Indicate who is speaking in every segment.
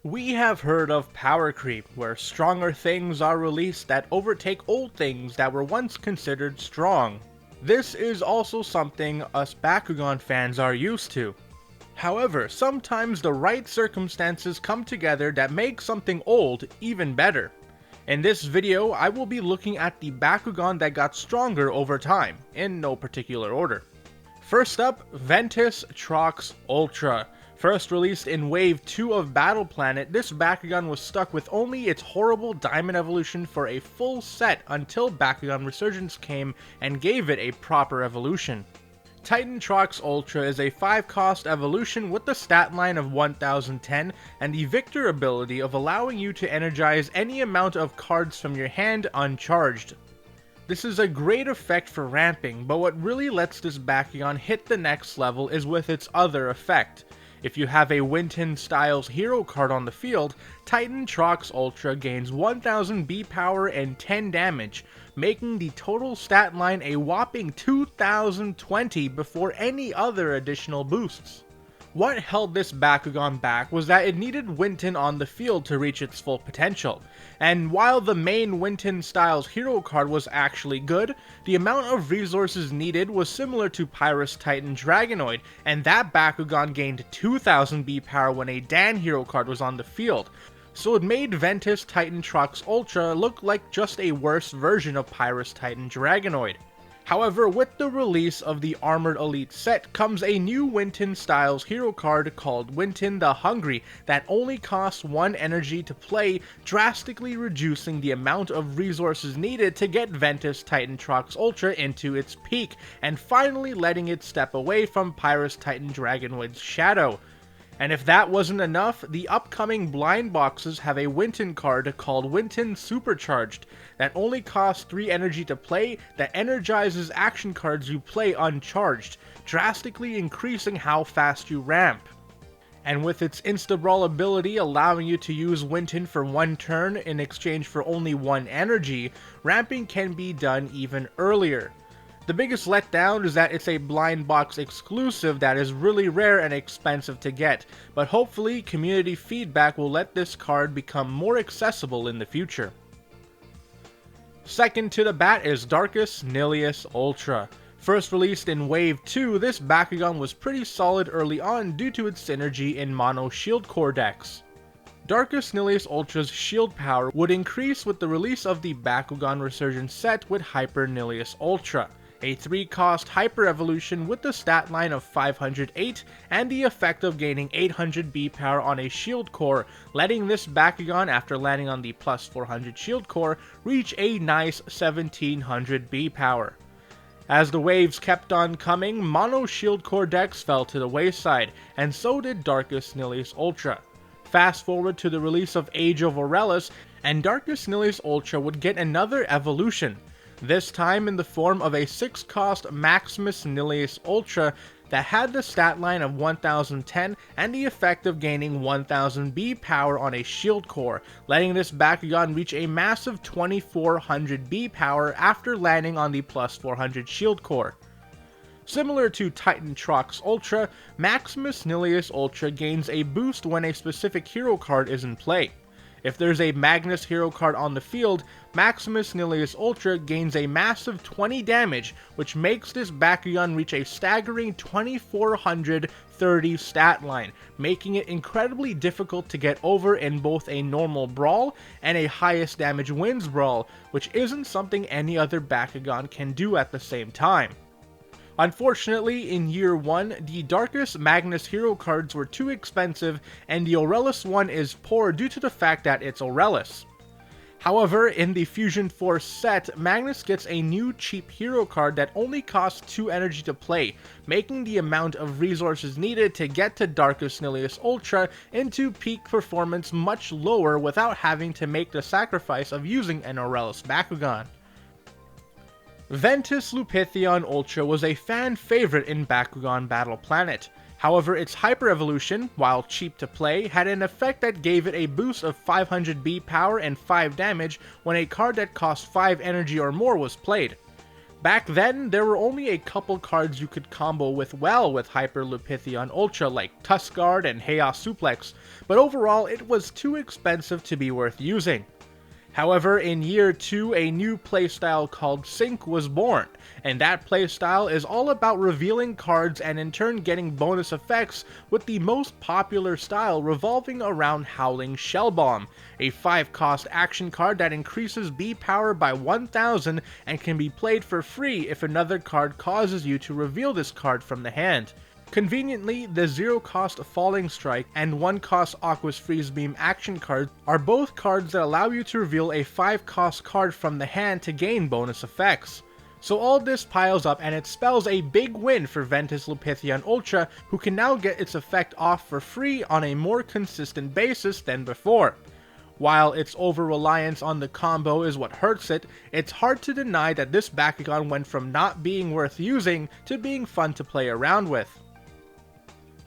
Speaker 1: We have heard of power creep, where stronger things are released that overtake old things that were once considered strong. This is also something us Bakugan fans are used to. However, sometimes the right circumstances come together that make something old even better. In this video, I will be looking at the Bakugan that got stronger over time, in no particular order. First up, Ventus Trox Ultra. First released in Wave 2 of Battle Planet, this Bakugan was stuck with only its horrible Diamond evolution for a full set until Bakugan Resurgence came and gave it a proper evolution. Titan Trox Ultra is a 5-cost evolution with the stat line of 1010 and the Victor ability of allowing you to energize any amount of cards from your hand uncharged. This is a great effect for ramping, but what really lets this Bakugan hit the next level is with its other effect. If you have a Winton Styles hero card on the field, Titan Trox Ultra gains 1000 B power and 10 damage, making the total stat line a whopping 2020 before any other additional boosts. What held this Bakugan back was that it needed Winton on the field to reach its full potential, and while the main Winton Styles hero card was actually good, the amount of resources needed was similar to Pyrus Titan Dragonoid, and that Bakugan gained 2000 B power when a Dan hero card was on the field, so it made Ventus Titan Trox Ultra look like just a worse version of Pyrus Titan Dragonoid. However, with the release of the Armored Elite set comes a new Winton Styles hero card called Winton the Hungry that only costs 1 energy to play, drastically reducing the amount of resources needed to get Ventus Titan Trox Ultra into its peak, and finally letting it step away from Pyrus Titan Dragonoid's shadow. And if that wasn't enough, the upcoming blind boxes have a Winton card called Winton Supercharged that only costs 3 energy to play that energizes action cards you play uncharged, drastically increasing how fast you ramp. And with its Insta-Brawl ability allowing you to use Winton for 1 turn in exchange for only 1 energy, ramping can be done even earlier. The biggest letdown is that it's a blind box exclusive that is really rare and expensive to get, but hopefully community feedback will let this card become more accessible in the future. Second to the bat is Darkus Nillious Ultra. First released in Wave 2, this Bakugan was pretty solid early on due to its synergy in mono shield core decks. Darkus Nillious Ultra's shield power would increase with the release of the Bakugan Resurgence set with Hyper Nillious Ultra, a 3-cost hyper evolution with the stat line of 508 and the effect of gaining 800 B power on a shield core, letting this Bakugan after landing on the plus 400 shield core reach a nice 1700 B power. As the waves kept on coming, mono shield core decks fell to the wayside, and so did Darkus Nillious Ultra. Fast forward to the release of Age of Aurelis, and Darkus Nillious Ultra would get another evolution, this time in the form of a 6-cost Maximus Nillious Ultra that had the stat line of 1010 and the effect of gaining 1000 B power on a shield core, letting this Bakugan reach a massive 2400 B power after landing on the plus 400 shield core. Similar to Titan Trox Ultra, Maximus Nillious Ultra gains a boost when a specific hero card is in play. If there's a Magnus hero card on the field, Maximus Nillious Ultra gains a massive 20 damage, which makes this Bakugan reach a staggering 2430 stat line, making it incredibly difficult to get over in both a normal brawl and a highest damage wins brawl, which isn't something any other Bakugan can do at the same time. Unfortunately, in Year 1, the Darkus Magnus hero cards were too expensive, and the Aurelis one is poor due to the fact that it's Aurelis. However, in the Fusion Force set, Magnus gets a new cheap hero card that only costs 2 energy to play, making the amount of resources needed to get to Darkus Nillious Ultra into peak performance much lower without having to make the sacrifice of using an Aurelis Bakugan. Ventus Lupitheon Ultra was a fan favorite in Bakugan Battle Planet. However, its hyper evolution, while cheap to play, had an effect that gave it a boost of 500 B power and 5 damage when a card that cost 5 energy or more was played. Back then, there were only a couple cards you could combo with well with Hyper Lupitheon Ultra like Tuskguard and Chaos Suplex, but overall it was too expensive to be worth using. However, in year 2, a new playstyle called Sync was born, and that playstyle is all about revealing cards and in turn getting bonus effects, with the most popular style revolving around Howling Shellbomb, a 5-cost action card that increases B power by 1000 and can be played for free if another card causes you to reveal this card from the hand. Conveniently, the 0-cost Falling Strike and 1-cost Aqua's Freeze Beam action cards are both cards that allow you to reveal a 5-cost card from the hand to gain bonus effects. So all this piles up and it spells a big win for Ventus Lupitheon Ultra, who can now get its effect off for free on a more consistent basis than before. While its over-reliance on the combo is what hurts it, it's hard to deny that this Bakugan went from not being worth using to being fun to play around with.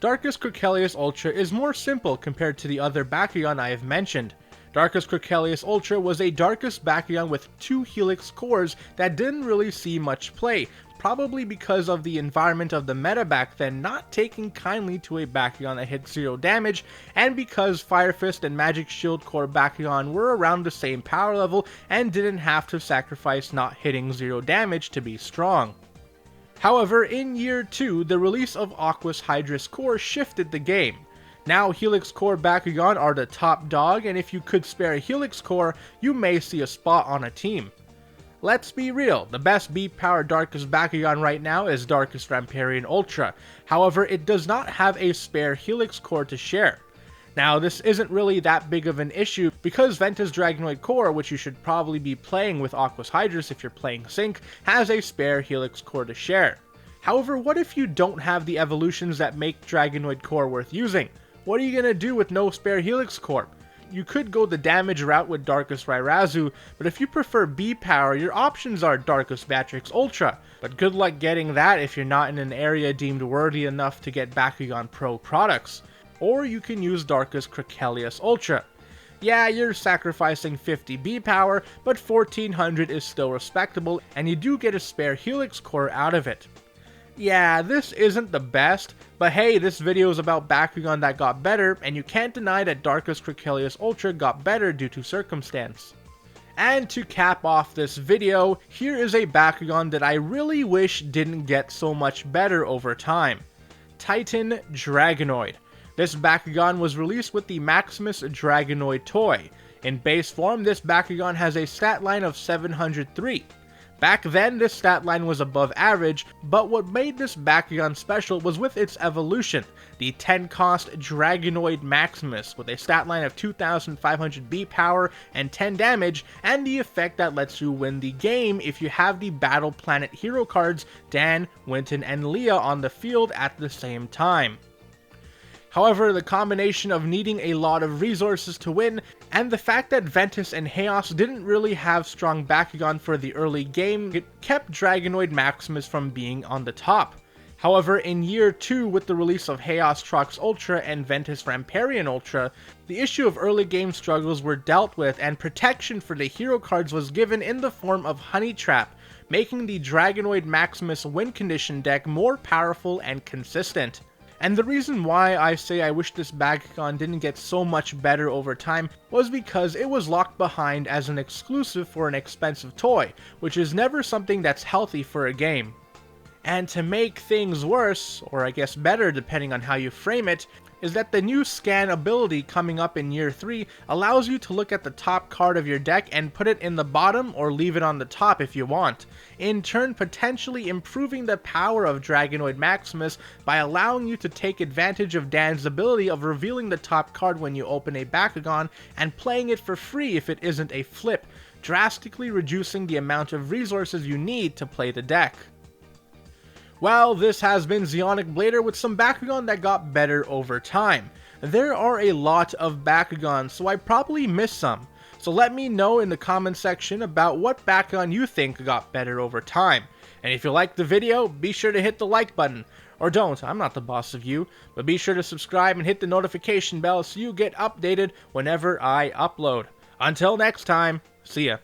Speaker 1: Darkus Krakelios Ultra is more simple compared to the other Bakugan I have mentioned. Darkus Krakelios Ultra was a Darkus Bakugan with 2 Helix cores that didn't really see much play, probably because of the environment of the meta back then not taking kindly to a Bakugan that hit 0 damage, and because Fire Fist and Magic Shield core Bakugan were around the same power level and didn't have to sacrifice not hitting 0 damage to be strong. However, in year 2, the release of Aqua's Hydrus core shifted the game. Now Helix core Bakugan are the top dog, and if you could spare a Helix core, you may see a spot on a team. Let's be real, the best B-power Darkus Bakugan right now is Darkus Ramparian Ultra, however it does not have a spare Helix core to share. Now this isn't really that big of an issue because Ventus Dragonoid core, which you should probably be playing with Aqua's Hydrus if you're playing Sync, has a spare Helix core to share. However, what if you don't have the evolutions that make Dragonoid core worth using? What are you gonna do with no spare Helix core? You could go the damage route with Darkus Rairazu, but if you prefer B power, your options are Darkus Batrix Ultra, but good luck getting that if you're not in an area deemed worthy enough to get Bakugan Pro products. Or you can use Darkus Krakelios Ultra. Yeah, you're sacrificing 50 B power, but 1400 is still respectable, and you do get a spare Helix core out of it. Yeah, this isn't the best, but hey, this video is about Bakugan that got better, and you can't deny that Darkus Krakelios Ultra got better due to circumstance. And to cap off this video, here is a Bakugan that I really wish didn't get so much better over time. Titan Dragonoid. This Bakugan was released with the Maximus Dragonoid toy. In base form, this Bakugan has a stat line of 703. Back then, this stat line was above average, but what made this Bakugan special was with its evolution, the 10-cost Dragonoid Maximus, with a stat line of 2500 B power and 10 damage, and the effect that lets you win the game if you have the Battle Planet hero cards Dan, Winton, and Leah on the field at the same time. However, the combination of needing a lot of resources to win, and the fact that Ventus and Chaos didn't really have strong Bakugan for the early game, it kept Dragonoid Maximus from being on the top. However, in year 2 with the release of Chaos Trox Ultra and Ventus Ramparian Ultra, the issue of early game struggles were dealt with and protection for the hero cards was given in the form of Honey Trap, making the Dragonoid Maximus win condition deck more powerful and consistent. And the reason why I say I wish this Bakugan didn't get so much better over time was because it was locked behind as an exclusive for an expensive toy, which is never something that's healthy for a game. And to make things worse, or I guess better depending on how you frame it, is that the new scan ability coming up in year 3 allows you to look at the top card of your deck and put it in the bottom or leave it on the top if you want, in turn potentially improving the power of Dragonoid Maximus by allowing you to take advantage of Dan's ability of revealing the top card when you open a Bakugan and playing it for free if it isn't a flip, drastically reducing the amount of resources you need to play the deck. Well, this has been Zeonic Blader with some Bakugan that got better over time. There are a lot of Bakugans, so I probably missed some. So let me know in the comment section about what Bakugan you think got better over time. And if you liked the video, be sure to hit the like button. Or don't, I'm not the boss of you. But be sure to subscribe and hit the notification bell so you get updated whenever I upload. Until next time, see ya.